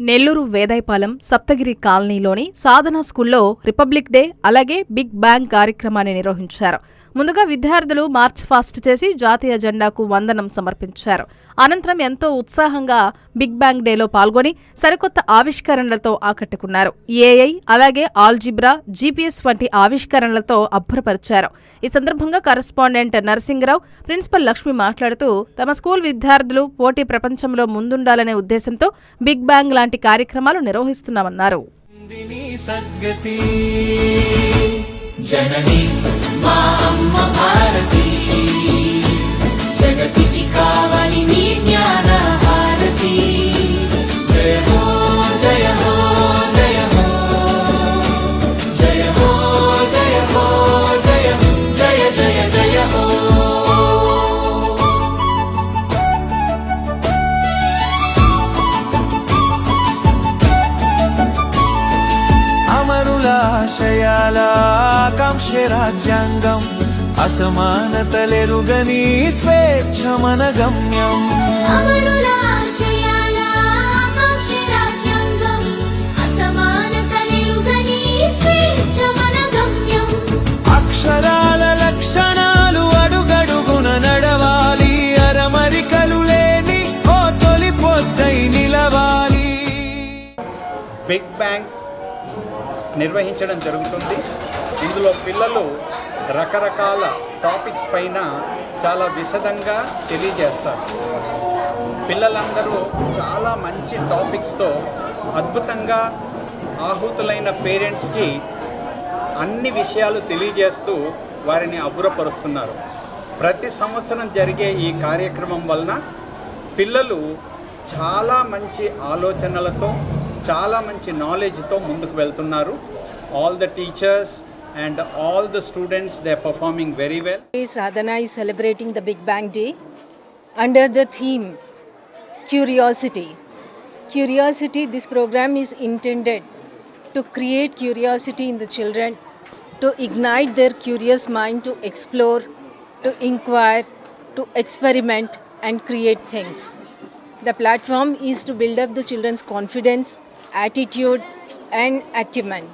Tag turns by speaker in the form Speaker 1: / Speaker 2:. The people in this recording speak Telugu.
Speaker 1: నెల్లూరు వేదాయపాలెం సప్తగిరి కాలనీలోని సాధన స్కూల్లో రిపబ్లిక్ డే అలాగే బిగ్ బ్యాంగ్ కార్యక్రమాన్ని నిర్వహించారు. ముందుగా విద్యార్థులు మార్చ్ ఫాస్ట్ చేసి జాతీయ జెండాకు వందనం సమర్పించారు. అనంతరం ఎంతో ఉత్సాహంగా బిగ్ బ్యాంగ్ డేలో పాల్గొని సరికొత్త ఆవిష్కరణలతో ఆకట్టుకున్నారు. ఏఐ అలాగే ఆల్జిబ్రా, జీపీఎస్ వంటి ఆవిష్కరణలతో అబ్బురపరిచారు. ఈ సందర్భంగా కరెస్పాండెంట్ నరసింగరావు, ప్రిన్సిపల్ లక్ష్మి మాట్లాడుతూ తమ స్కూల్ విద్యార్థులు పోటీ ప్రపంచంలో ముందుండాలనే ఉద్దేశంతో బిగ్ బ్యాంగ్ లాంటి కార్యక్రమాలు నిర్వహిస్తున్నామన్నారు.
Speaker 2: जननी मा अम्मा भारती जगतिकी कावली नी ज्ञान भारती जय हो जय हो जय हो जय हो जय हो जय जय जय जय हो అమరులాశయాల ఆకాంక్ష రాజ్యాంగం అసమానతలెరుగని స్వేచ్ఛ మన గమ్యం.
Speaker 3: అమరులాశయాల ఆకాంక్ష రాజ్యాంగం అసమానతలెరుగని స్వేచ్ఛ మన గమ్యం.
Speaker 2: అక్షరాల లక్షణాలు అడుగడుగున నడవాలి, అరమరికలు లేని ఓ తొలి పొద్దై నిలవాలి.
Speaker 4: బిగ్ బ్యాంగ్ నిర్వహించడం జరుగుతుంది. ఇందులో పిల్లలు రకరకాల టాపిక్స్ పైన చాలా విశదంగా తెలియజేస్తారు. పిల్లలందరూ చాలా మంచి టాపిక్స్తో అద్భుతంగా ఆహుతులైన పేరెంట్స్కి అన్ని విషయాలు తెలియజేస్తూ వారిని అబ్బురపరుస్తున్నారు. ప్రతి సంవత్సరం జరిగే ఈ కార్యక్రమం వలన పిల్లలు చాలా మంచి ఆలోచనలతో, చాలా మంచి నాలెడ్జ్తో ముందుకు వెళ్తున్నారు. All the teachers and all the students, they are performing very well.
Speaker 5: Sadhana is celebrating the Big Bang Day under the theme Curiosity. Curiosity, this program is intended to create curiosity in the children, to ignite their curious mind to explore, to inquire, to experiment and create things. The platform is to build up the children's confidence, attitude and acumen.